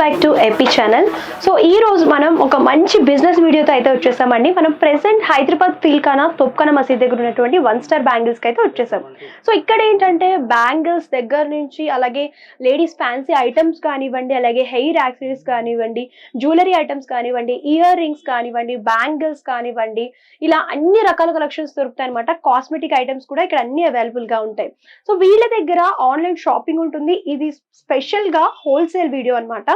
Back to AP channel. So ఈ రోజు మనం ఒక మంచి బిజినెస్ వీడియోతో అయితే వచ్చేసామండి. మనం ప్రెసెంట్ హైదరాబాద్ ఫీల్ఖానా తొప్కానా మసీద్ దగ్గర ఉన్నటువంటి 1 స్టార్ బ్యాంగిల్స్ కి అయితే వచ్చేసాం. సో ఇక్కడ ఏంటంటే బ్యాంగిల్స్ దగ్గర నుంచి అలాగే లేడీస్ ఫ్యాన్సీ ఐటమ్స్ కానివ్వండి, అలాగే హెయిర్ యాక్సెసరీస్ కానివ్వండి, జ్యువెలరీ ఐటమ్స్ కానివ్వండి, ఇయర్ రింగ్స్ కానివ్వండి, బ్యాంగిల్స్ కానివ్వండి, ఇలా అన్ని రకాల కలెక్షన్స్ దొరుకుతాయి అనమాట. కాస్మెటిక్ ఐటమ్స్ కూడా ఇక్కడ అన్ని అవైలబుల్ గా ఉంటాయి. సో వీళ్ళ దగ్గర ఆన్లైన్ షాపింగ్ ఉంటుంది. ఇది స్పెషల్ గా హోల్సేల్ వీడియో అన్నమాట.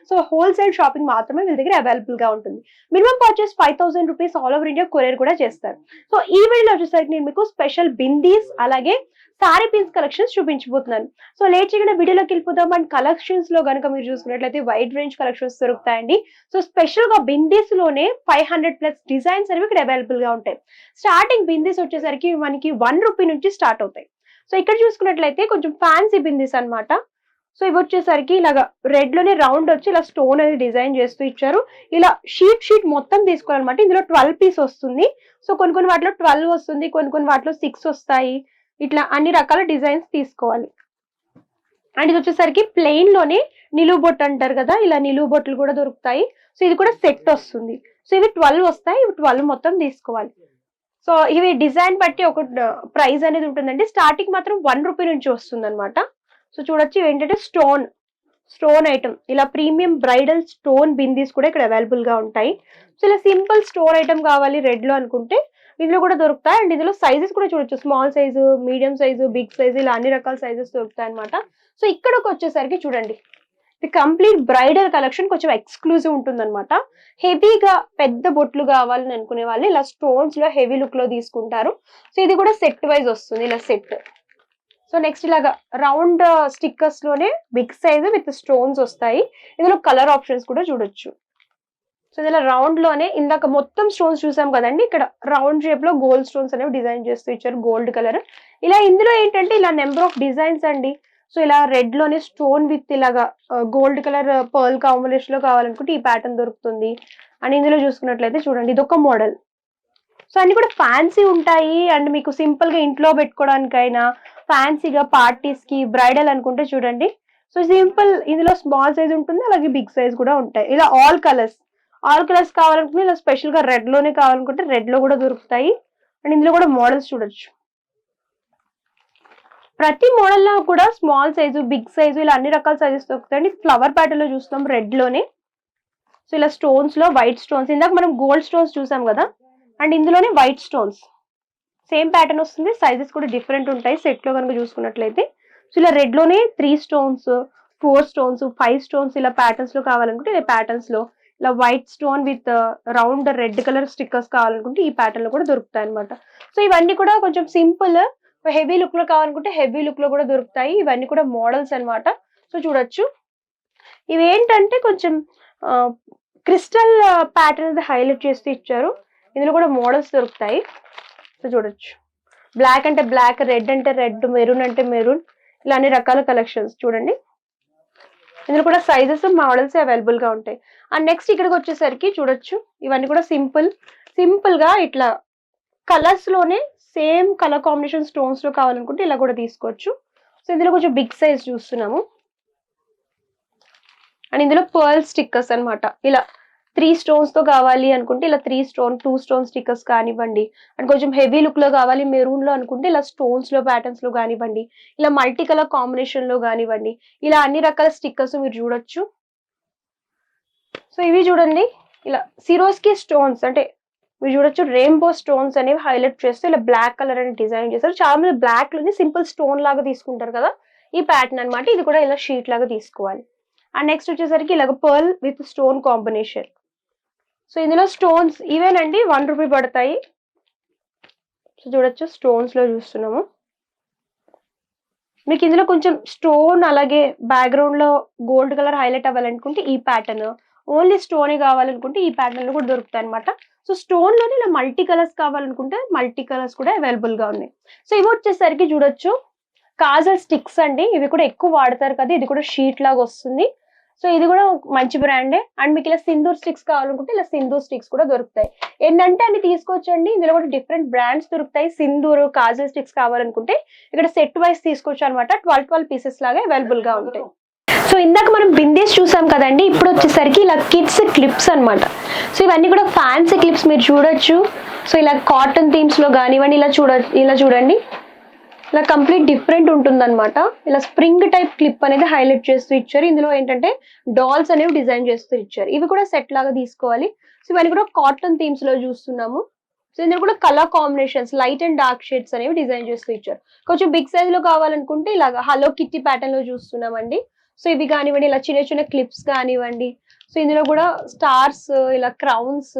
సో హోల్సేల్ షాపింగ్ మాత్రమే వీళ్ళ దగ్గర అవైలబుల్ గా ఉంటుంది. Minimum purchase 5,000 rupees all over India courier కూడా చేస్తారు. సో ఈ వీడియోలో వచ్చేసరికి నేను మీకు స్పెషల్ బిందీస్ అలాగే సారీ పిన్స్ కలెక్షన్స్ చూపించబోతున్నాను. సో లేట్ చేయకుండా వీడియోలోకి వెళ్ళిపోతాం. అండ్ కలెక్షన్స్ లో కనుక మీరు చూసుకున్నట్లయితే వైడ్ రేంజ్ కలెక్షన్స్ దొరుకుతాయండి. సో స్పెషల్ గా బిందీస్ లోనే 500+ డిజైన్స్ అనేవి ఇక్కడ అవైలబుల్ గా ఉంటాయి. స్టార్టింగ్ బిందీస్ వచ్చేసరికి మనకి 1 రూపీ నుంచి స్టార్ట్ అవుతాయి. సో ఇక్కడ చూసుకున్నట్లయితే కొంచెం ఫ్యాన్సీ బిందీస్ అన్నమాట. సో ఇవి వచ్చేసరికి ఇలాగా రెడ్ లోనే రౌండ్ వచ్చి ఇలా స్టోన్ అనేది డిజైన్ చేస్తూ ఇచ్చారు. ఇలా షీట్ మొత్తం తీసుకోవాలన్నమాట. ఇందులో 12 పీస్ వస్తుంది. సో కొన్ని వాటిలో 12 వస్తుంది, కొన్ని వాటిలో 6 వస్తాయి. ఇట్లా అన్ని రకాల డిజైన్స్ తీసుకోవాలి. అండ్ ఇది వచ్చేసరికి ప్లెయిన్ లోనే నిలువు బొట్టు అంటారు కదా, ఇలా నిలువు బొట్లు కూడా దొరుకుతాయి. సో ఇది కూడా సెట్ వస్తుంది. సో ఇవి 12 వస్తాయి. ఇవి 12 మొత్తం తీసుకోవాలి. సో ఇవి డిజైన్ బట్టి ఒక ప్రైస్ అనేది ఉంటుందండి. స్టార్టింగ్ మాత్రం 1 రూపీ నుంచి వస్తుంది అనమాట. సో చూడొచ్చు ఏంటంటే స్టోన్ ఐటమ్, ఇలా ప్రీమియం బ్రైడల్ స్టోన్ బిందీస్ కూడా ఇక్కడ అవైలబుల్ గా ఉంటాయి. సో ఇలా సింపుల్ స్టోన్ ఐటమ్ కావాలి రెడ్ లో అనుకుంటే ఇందులో కూడా దొరుకుతాయి. అండ్ ఇందులో సైజెస్ కూడా చూడొచ్చు, small size, medium size, big size, ఇలా అన్ని రకాల సైజెస్ దొరుకుతాయి అనమాట. సో ఇక్కడికి వచ్చేసరికి చూడండి, ఇది కంప్లీట్ బ్రైడల్ కలెక్షన్, కొంచెం ఎక్స్క్లూజివ్ ఉంటుంది అనమాట. హెవీగా పెద్ద బొట్లు కావాలని అనుకునే వాళ్ళు ఇలా స్టోన్స్ లో హెవీ లుక్ లో తీసుకుంటారు. సో ఇది కూడా సెట్ వైజ్ వస్తుంది, ఇలా సెట్. సో నెక్స్ట్ ఇలాగా రౌండ్ స్టిక్కర్స్ లోనే బిగ్ సైజ్ విత్ స్టోన్స్ వస్తాయి. ఇందులో కలర్ ఆప్షన్స్ కూడా చూడొచ్చు. సో ఇలా రౌండ్ లోనే ఇందాక మొత్తం స్టోన్స్ చూసాం కదండి, ఇక్కడ రౌండ్ షేప్ లో గోల్డ్ స్టోన్స్ అనేవి డిజైన్ చేస్తూ ఇచ్చారు, గోల్డ్ కలర్. ఇలా ఇందులో ఏంటంటే ఇలా నెంబర్ ఆఫ్ డిజైన్స్ అండి. సో ఇలా రెడ్ లోనే స్టోన్ విత్ ఇలాగా గోల్డ్ కలర్ పర్ల్ కాంబినేషన్ లో కావాలనుకుంటే ఈ ప్యాటర్న్ దొరుకుతుంది. అండ్ ఇందులో చూసుకున్నట్లయితే చూడండి, ఇది ఒక మోడల్. సో అన్ని కూడా ఫ్యాన్సీ ఉంటాయి. అండ్ మీకు సింపుల్ గా ఇంట్లో పెట్టుకోవడానికైనా, ఫ్యాన్సీగా పార్టీస్ కి, బ్రైడల్ అనుకుంటే చూడండి. సో సింపుల్, ఇందులో స్మాల్ సైజ్ ఉంటుంది, అలాగే బిగ్ సైజ్ కూడా ఉంటాయి. ఇలా ఆల్ కలర్స్ కావాలనుకుంటే ఇలా స్పెషల్ గా రెడ్ లోనే కావాలనుకుంటే రెడ్ లో కూడా దొరుకుతాయి. అండ్ ఇందులో కూడా మోడల్స్ చూడొచ్చు. ప్రతి మోడల్ లో కూడా స్మాల్ సైజు, బిగ్ సైజు, ఇలా అన్ని రకాల సైజెస్ దొరుకుతాయండి. ఫ్లవర్ ప్యాటర్న్ లో చూస్తాం రెడ్ లోనే. సో ఇలా స్టోన్స్ లో వైట్ స్టోన్స్, ఇందాక మనం గోల్డ్ స్టోన్స్ చూసాం కదా, అండ్ ఇందులోనే వైట్ స్టోన్స్ సేమ్ ప్యాటర్న్ వస్తుంది. సైజెస్ కూడా డిఫరెంట్ ఉంటాయి సెట్ లో కనుక చూసుకున్నట్లయితే. సో ఇలా రెడ్ లోనే 3 స్టోన్స్, 4 స్టోన్స్, 5 స్టోన్స్, ఇలా ప్యాటర్న్స్ లో కావాలనుకుంటే ఇలా ప్యాటర్న్స్ లో, ఇలా white stone with round red colour stickers కావాలనుకుంటే ఈ ప్యాటర్న్ లో కూడా దొరుకుతాయి అనమాట. సో ఇవన్నీ కూడా కొంచెం సింపుల్, హెవీ లుక్ లో కావాలనుకుంటే హెవీ లుక్ లో కూడా దొరుకుతాయి. ఇవన్నీ కూడా మోడల్స్ అనమాట. సో చూడొచ్చు, ఇవి ఏంటంటే కొంచెం క్రిస్టల్ ప్యాటర్న్ హైలైట్ చేస్తూ ఇచ్చారు. ఇందులో కూడా మోడల్స్ దొరుకుతాయి. సో చూడొచ్చు, బ్లాక్ అంటే బ్లాక్, రెడ్ అంటే రెడ్, మెరూన్ అంటే మెరూన్, ఇలా అన్ని రకాల కలెక్షన్స్ చూడండి. ఇందులో కూడా సైజెస్, మోడల్స్ అవైలబుల్ గా ఉంటాయి. అండ్ నెక్స్ట్ ఇక్కడికి వచ్చేసరికి చూడొచ్చు, ఇవన్నీ కూడా సింపుల్ గా ఇట్లా కలర్స్ లోనే సేమ్ కలర్ కాంబినేషన్ స్టోన్స్ లో కావాలనుకుంటే ఇలా కూడా తీసుకోవచ్చు. సో ఇందులో కొంచెం బిగ్ సైజ్ చూస్తున్నాము. అండ్ ఇందులో పర్ల్ స్టిక్కర్స్ అనమాట. ఇలా 3 స్టోన్స్ తో కావాలి అనుకుంటే ఇలా 3 స్టోన్, 2 స్టోన్ స్టిక్కర్స్ కానివ్వండి. అండ్ కొంచెం హెవీ లుక్ లో కావాలి మెరూన్ లో అనుకుంటే ఇలా స్టోన్స్ లో ప్యాటర్న్స్ లో కానివ్వండి, ఇలా మల్టీ కలర్ కాంబినేషన్ లో కానివ్వండి, ఇలా అన్ని రకాల స్టిక్కర్స్ మీరు చూడొచ్చు. సో ఇవి చూడండి, ఇలా సిరోస్కి స్టోన్స్ అంటే మీరు చూడొచ్చు, రెయిన్బో స్టోన్స్ అనేవి హైలైట్ చేస్తూ ఇలా బ్లాక్ కలర్ అని డిజైన్ చేస్తారు. చాలా మంది బ్లాక్ లోనే సింపుల్ స్టోన్ లాగా తీసుకుంటారు కదా, ఈ ప్యాటర్న్ అనమాట. ఇది కూడా ఇలా షీట్ లాగా తీసుకోవాలి. అండ్ నెక్స్ట్ వచ్చేసరికి ఇలాగ pearl with stone combination. So ఇందులో స్టోన్స్ ఇవేనండి 1 రూపీ పడతాయి. సో చూడొచ్చు, స్టోన్స్ లో చూస్తున్నాము. మీకు ఇందులో కొంచెం స్టోన్ అలాగే బ్యాక్గ్రౌండ్ లో గోల్డ్ కలర్ హైలైట్ అవ్వాలనుకుంటే ఈ ప్యాటర్న్, ఓన్లీ స్టోనే కావాలనుకుంటే ఈ ప్యాటర్న్ లో కూడా దొరుకుతాయి అనమాట. సో స్టోన్ లోనే ఇలా మల్టీ కలర్స్ కావాలనుకుంటే మల్టీ కలర్స్ కూడా అవైలబుల్ గా ఉన్నాయి. సో ఇవి వచ్చేసరికి చూడొచ్చు, కాజల్ స్టిక్స్ అండి. ఇవి కూడా ఎక్కువ వాడతారు కదా, ఇది కూడా షీట్ లాగా వస్తుంది. సో ఇది కూడా మంచి బ్రాండే. అండ్ మీకు ఇలా సింధూర్ స్టిక్స్ కావాలనుకుంటే ఇలా సింధూర్ స్టిక్స్ కూడా దొరుకుతాయి. ఏంటంటే అన్ని తీసుకోవచ్చండి. ఇందులో కూడా డిఫరెంట్ బ్రాండ్స్ దొరుకుతాయి. సింధూర్, కాజల్ స్టిక్స్ కావాలనుకుంటే ఇక్కడ సెట్ వైజ్ తీసుకోవచ్చు అనమాట. 12 పీసెస్ లాగా అవైలబుల్ గా ఉంటాయి. సో ఇందాక మనం బిందీస్ చూసాం కదండి, ఇప్పుడు కిడ్స్ క్లిప్స్ అన్నమాట. సో ఇవన్నీ కూడా ఫ్యాన్సీ క్లిప్స్ మీరు చూడొచ్చు. సో ఇలా కాటన్ థీమ్స్ లో కానివ్వండి, ఇలా చూడండి, ఇలా కంప్లీట్ డిఫరెంట్ ఉంటుందన్నమాట. ఇలా స్ప్రింగ్ టైప్ క్లిప్ అనేది హైలైట్ చేస్తూ ఇచ్చారు. ఇందులో ఏంటంటే డాల్స్ అనేవి డిజైన్ చేస్తూ ఇచ్చారు. ఇవి కూడా సెట్ లాగా తీసుకోవాలి. సో ఇవన్నీ కూడా కాటన్ థీమ్స్ లో చూస్తున్నాము. సో ఇందులో కూడా colour combinations, light and dark shades అనేవి డిజైన్ చేస్తూ ఇచ్చారు. కొంచెం బిగ్ సైజ్ లో కావాలనుకుంటే ఇలాగా హలో కిట్టి ప్యాటర్న్ లో చూస్తున్నామండి. సో ఇవి కానివ్వండి, ఇలా చిన్న చిన్న క్లిప్స్ కానివ్వండి. సో ఇందులో కూడా స్టార్స్, ఇలా క్రౌన్స్,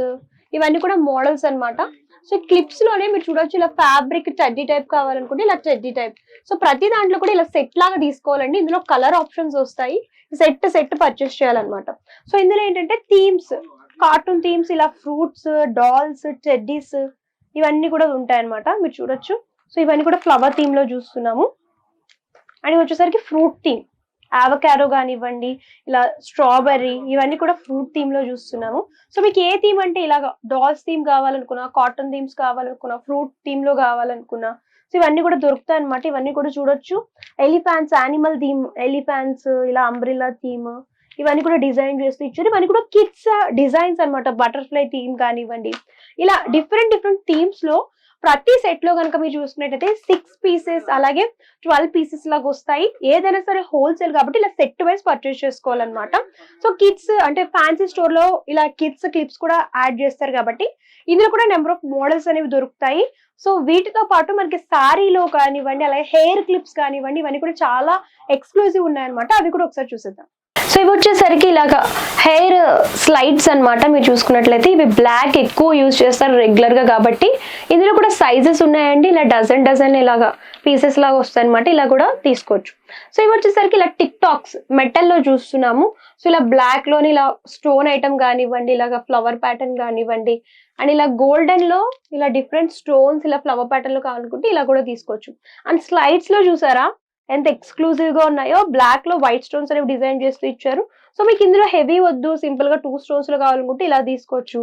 ఇవన్నీ కూడా మోడల్స్ అన్నమాట. సో క్లిప్స్ లోనే మీరు చూడొచ్చు, ఇలా ఫ్యాబ్రిక్ టెడ్డీ టైప్ కావాలనుకుంటే ఇలా టెడ్డీ టైప్. సో ప్రతి దాంట్లో కూడా ఇలా సెట్ లాగా తీసుకోవాలండి. ఇందులో కలర్ ఆప్షన్స్ వస్తాయి. సెట్ పర్చేస్ చేయాలన్నమాట. సో ఇందులో ఏంటంటే థీమ్స్, కార్టూన్ థీమ్స్, ఇలా ఫ్రూట్స్, డాల్స్, టెడ్డీస్, ఇవన్నీ కూడా ఉంటాయన్నమాట. మీరు చూడొచ్చు. సో ఇవన్నీ కూడా ఫ్లవర్ థీమ్ లో చూస్తున్నాము. అండ్ వచ్చేసరికి ఫ్రూట్ థీమ్, ఆవకాడో కానివ్వండి, ఇలా స్ట్రాబెర్రీ, ఇవన్నీ కూడా ఫ్రూట్ థీమ్ లో చూస్తున్నాము. సో మీకు ఏ థీమ్ అంటే ఇలాగా డాల్స్ థీమ్ కావాలనుకున్నా, కాటన్ థీమ్స్ కావాలనుకున్నా, ఫ్రూట్ థీమ్ లో కావాలనుకున్నా, సో ఇవన్నీ కూడా దొరుకుతాయి అనమాట. ఇవన్నీ కూడా చూడొచ్చు. ఎలిఫాంట్స్, యానిమల్ థీమ్, ఎలిఫాంట్స్, ఇలా అంబ్రిల్లా థీమ్, ఇవన్నీ కూడా డిజైన్ చేస్తూ ఇచ్చారు. ఇవన్నీ కూడా కిడ్స్ డిజైన్స్ అనమాట. బటర్ఫ్లై థీమ్ కానివ్వండి, ఇలా డిఫరెంట్ థీమ్స్ లో ప్రతి సెట్ లో కనుక మీరు చూసుకున్నట్టయితే 6 పీసెస్ అలాగే 12 పీసెస్ లాగా వస్తాయి. ఏదైనా సరే హోల్సేల్ కాబట్టి ఇలా సెట్ వైజ్ పర్చేస్ చేసుకోవాలన్నమాట. సో కిడ్స్ అంటే ఫ్యాన్సీ స్టోర్ లో ఇలా కిడ్స్ క్లిప్స్ కూడా యాడ్ చేస్తారు కాబట్టి ఇందులో కూడా నెంబర్ ఆఫ్ మోడల్స్ అనేవి దొరుకుతాయి. సో వీటితో పాటు మనకి సారీలో కానివ్వండి, అలాగే హెయిర్ క్లిప్స్ కానివ్వండి, ఇవన్నీ కూడా చాలా ఎక్స్క్లూజివ్ ఉన్నాయన్నమాట. అవి కూడా ఒకసారి చూసేద్దాం. సో ఇవి వచ్చేసరికి ఇలాగా హెయిర్ స్లైడ్స్ అన్నమాట. మీరు చూసుకున్నట్లయితే ఇవి బ్లాక్ ఎక్కువ యూజ్ చేస్తారు రెగ్యులర్ గా కాబట్టి ఇందులో కూడా సైజెస్ ఉన్నాయండి. ఇలా డజన్ ఇలాగా పీసెస్ లాగా వస్తాయి అనమాట. ఇలా కూడా తీసుకోవచ్చు. సో ఇవి వచ్చేసరికి ఇలా టిక్ టాక్స్ మెటల్ లో చూస్తున్నాము. సో ఇలా బ్లాక్ లోని ఇలా స్టోన్ ఐటమ్ కానివ్వండి, ఇలాగా ఫ్లవర్ ప్యాటర్న్ కానివ్వండి, అండ్ ఇలా గోల్డెన్ లో ఇలా డిఫరెంట్ స్టోన్స్, ఇలా ఫ్లవర్ ప్యాటర్న్ లో కావాలనుకుంటే ఇలా కూడా తీసుకోవచ్చు. అండ్ స్లైడ్స్ లో చూసారా ఎంత ఎక్స్క్లూజివ్ గా ఉన్నాయో, బ్లాక్ లో వైట్ స్టోన్స్ అనేవి డిజైన్ చేస్తూ ఇచ్చారు. సో మీకు ఇందులో హెవీ వద్దు, సింపుల్ గా 2 స్టోన్స్ లో కావాలనుకుంటే ఇలా తీసుకోవచ్చు.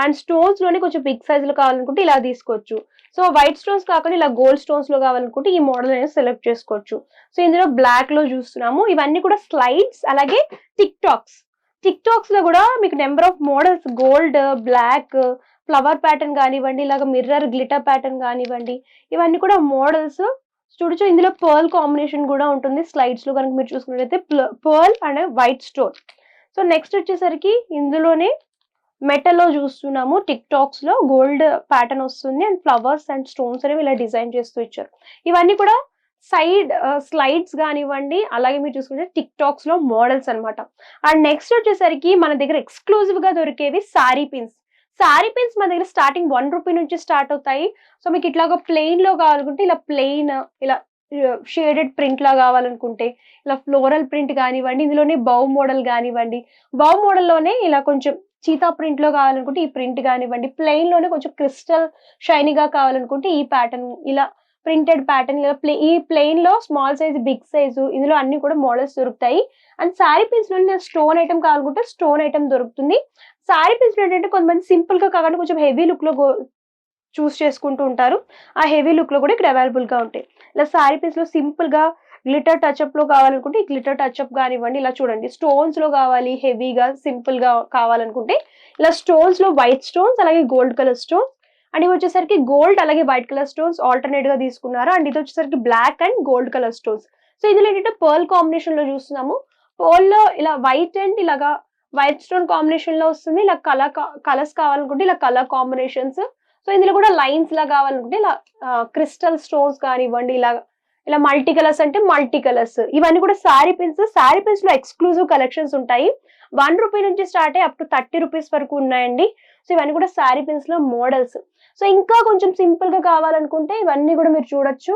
అండ్ స్టోన్స్ లోనే కొంచెం బిగ్ సైజ్ లో కావాలనుకుంటే ఇలా తీసుకోవచ్చు. సో వైట్ స్టోన్స్ కాకుండా ఇలా గోల్డ్ స్టోన్స్ లో కావాలనుకుంటే ఈ మోడల్ అనేది సెలెక్ట్ చేసుకోవచ్చు. సో ఇందులో బ్లాక్ లో చూస్తున్నాము. ఇవన్నీ కూడా స్లైడ్స్, అలాగే టిక్ టాక్స్ లో కూడా మీకు number of models, gold, black, flower pattern కానివ్వండి, ఇలాగ మిర్రర్ గ్లిటర్ ప్యాటర్న్ కానివ్వండి, ఇవన్నీ కూడా మోడల్స్ చూడొచ్చు. ఇందులో పర్ల్ కాంబినేషన్ కూడా ఉంటుంది స్లైడ్స్ లో కనుక మీరు చూసుకున్నట్లయితే, pearl and white stone. So next వచ్చేసరికి ఇందులోనే మెటల్ లో చూస్తున్నాము. టిక్ టాక్స్ లో గోల్డ్ ప్యాటర్న్ వస్తుంది అండ్ ఫ్లవర్స్ అండ్ స్టోన్స్ అనేవి ఇలా డిజైన్ చేస్తూ ఇచ్చారు. ఇవన్నీ కూడా సైడ్ స్లైడ్స్ కానివ్వండి, అలాగే మీరు చూసుకుంటే టిక్ టాక్స్ లో మోడల్స్ అనమాట. అండ్ నెక్స్ట్ వచ్చేసరికి మన దగ్గర ఎక్స్క్లూజివ్ గా దొరికేవి సారీ పిన్స్. సారీ పిన్స్ మన దగ్గర స్టార్టింగ్ 1 రూపీ నుంచి స్టార్ట్ అవుతాయి. సో మీకు ఇట్లాగా ప్లెయిన్ లో కావాలనుకుంటే ఇలా ప్లెయిన్, ఇలా షేడెడ్ ప్రింట్ లా కావాలనుకుంటే ఇలా ఫ్లోరల్ ప్రింట్ కానివ్వండి, ఇందులోనే బౌ మోడల్ కానివ్వండి, బౌ మోడల్ లోనే ఇలా కొంచెం చీతా ప్రింట్ లో కావాలనుకుంటే ఈ ప్రింట్ కానివ్వండి, ప్లెయిన్ లోనే కొంచెం క్రిస్టల్ షైనీగా కావాలనుకుంటే ఈ ప్యాటర్న్, ఇలా ప్రింటెడ్ ప్యాటర్న్, ఇలా ఈ ప్లెయిన్ లో స్మాల్ సైజ్, బిగ్ సైజు, ఇందులో అన్ని కూడా మోడల్స్ దొరుకుతాయి. అండ్ సారీ పిన్స్ లో స్టోన్ ఐటమ్ కావాలనుకుంటే స్టోన్ ఐటమ్ దొరుకుతుంది. సారీ పిన్స్ ఏంటంటే కొంతమంది సింపుల్ గా కాకుండా కొంచెం హెవీ లుక్ లో చూస్ చేసుకుంటూ ఉంటారు. ఆ హెవీ లుక్ లో కూడా ఇక్కడ అవైలబుల్ గా ఉంటాయి. ఇలా సారీ పిన్స్ లో సింపుల్ గా గ్లిటర్ టచ్అప్ లో కావాలనుకుంటే ఈ గ్లిటర్ టచ్అప్ కానివ్వండి, ఇలా చూడండి. స్టోన్స్ లో కావాలి, హెవీగా సింపుల్ గా కావాలనుకుంటే ఇలా స్టోన్స్ లో వైట్ స్టోన్స్, అలాగే గోల్డ్ కలర్ స్టోన్స్. అండ్ ఇవి వచ్చేసరికి గోల్డ్ అలాగే వైట్ కలర్ స్టోన్స్ ఆల్టర్నేట్ గా తీసుకున్నారు. అండ్ ఇది వచ్చేసరికి black and gold colour stones. So ఇందులో ఏంటంటే పర్ల్ కాంబినేషన్ లో చూస్తున్నాము. పర్ల్ లో ఇలా వైట్ అండ్ ఇలాగా వైట్ స్టోన్ కాంబినేషన్ లో వస్తుంది. ఇలా కలర్స్ కావాలనుకుంటే ఇలా కలర్ కాంబినేషన్స్. సో ఇందులో కూడా లైన్స్ లా కావాలనుకుంటే ఇలా క్రిస్టల్ స్టోన్స్ కానివ్వండి, ఇలా మల్టీ కలర్స్ అంటే మల్టీ కలర్స్. ఇవన్నీ కూడా సారీ పిన్స్ లో ఎక్స్క్లూజివ్ కలెక్షన్స్ ఉంటాయి. 1 రూపీ నుంచి స్టార్ట్ అయ్యి అప్ టు 30 రూపీస్ వరకు ఉన్నాయండి. సో ఇవన్నీ కూడా సారీ పిన్స్ లో మోడల్స్. సో ఇంకా కొంచెం సింపుల్ గా కావాలనుకుంటే ఇవన్నీ కూడా మీరు చూడొచ్చు.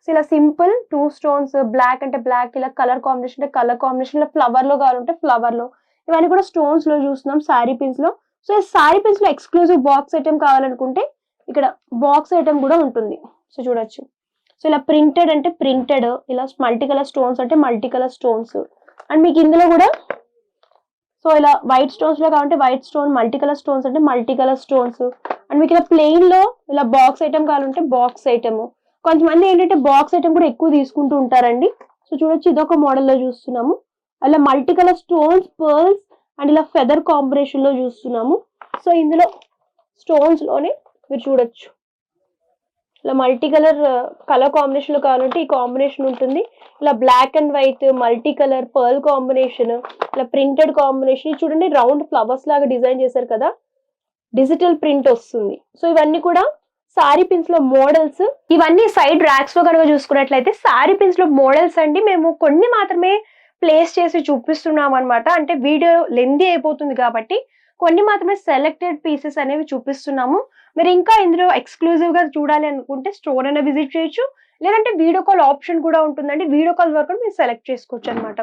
సో ఇలా సింపుల్ 2 స్టోన్స్, బ్లాక్ అంటే బ్లాక్, ఇలా కలర్ కాంబినేషన్ అంటే కలర్ కాంబినేషన్, ఇలా ఫ్లవర్ లో కావాలంటే ఫ్లవర్ లో, ఇవన్నీ కూడా స్టోన్స్ లో చూస్తున్నాం సారీ పిన్స్ లో. సో ఈ సారీ పిన్స్ లో ఎక్స్క్లూజివ్ బాక్స్ ఐటమ్ కావాలనుకుంటే ఇక్కడ బాక్స్ ఐటమ్ కూడా ఉంటుంది. సో చూడొచ్చు. సో ఇలా ప్రింటెడ్ అంటే ప్రింటెడ్, ఇలా మల్టీ కలర్ స్టోన్స్ అంటే మల్టీ కలర్ స్టోన్స్. అండ్ మీకు ఇందులో కూడా సో ఇలా వైట్ స్టోన్స్ లో కావాలంటే white stone, multi colour stones అంటే మల్టీ కలర్ స్టోన్స్. అండ్ మీకు ఇలా ప్లెయిన్ లో ఇలా బాక్స్ ఐటమ్ కావాలంటే బాక్స్ ఐటమ్. కొంతమంది ఏంటంటే బాక్స్ ఐటమ్ కూడా ఎక్కువ తీసుకుంటూ ఉంటారండి. సో చూడొచ్చు, ఇదొక మోడల్ లో చూస్తున్నాము. అలా multi colour stones, pearls and ఇలా ఫెదర్ కాంబినేషన్ లో చూస్తున్నాము. సో ఇందులో స్టోన్స్ లోనే మీరు చూడొచ్చు, ఇలా మల్టీ కలర్ కాంబినేషన్ లో కావాలంటే ఈ కాంబినేషన్ ఉంటుంది. ఇలా black and white multi colour pearl combination, ఇలా ప్రింటెడ్ కాంబినేషన్ చూడండి, రౌండ్ ఫ్లవర్స్ లాగా డిజైన్ చేశారు కదా, డిజిటల్ ప్రింట్ వస్తుంది. సో ఇవన్నీ కూడా సారీ పిన్స్ లో మోడల్స్. ఇవన్నీ సైడ్ ర్యాక్స్ లో కనుక చూసుకున్నట్లయితే సారీ పిన్స్ లో మోడల్స్ అండి. మేము కొన్ని మాత్రమే ప్లేస్ చేసి చూపిస్తున్నాం అనమాట, అంటే వీడియో లెందీ అయిపోతుంది కాబట్టి కొన్ని మాత్రమే సెలెక్టెడ్ పీసెస్ అనేవి చూపిస్తున్నాము. మీరు ఇంకా ఇందులో ఎక్స్క్లూజివ్ గా చూడాలి అనుకుంటే స్టోర్ అయినా విజిట్ చేయొచ్చు, లేదంటే వీడియో కాల్ ఆప్షన్ కూడా ఉంటుందండి. వీడియో కాల్ వరకు మీరు సెలెక్ట్ చేసుకోవచ్చు అనమాట.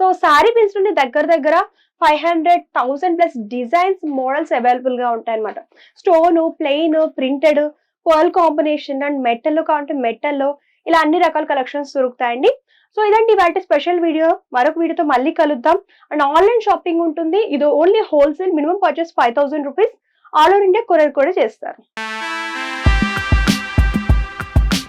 సో సారీ పిన్స్ నుండి దగ్గర 500,000 ప్లస్ డిజైన్స్ మోడల్స్ అవైలబుల్ గా ఉంటాయి అనమాట. Stone, plain, printed, pearl combination and మెటల్లో కావాలంటే మెటల్లో, ఇలా అన్ని రకాల కలెక్షన్స్ దొరుకుతాయండి. సో ఇదండి ఇవాళ స్పెషల్ వీడియో. మరొక వీడియోతో మళ్ళీ కలుద్దాం. అండ్ ఆన్లైన్ షాపింగ్ ఉంటుంది, ఇది only wholesale, minimum purchase 5,000 rupees, all over India courier కూడా చేస్తారు.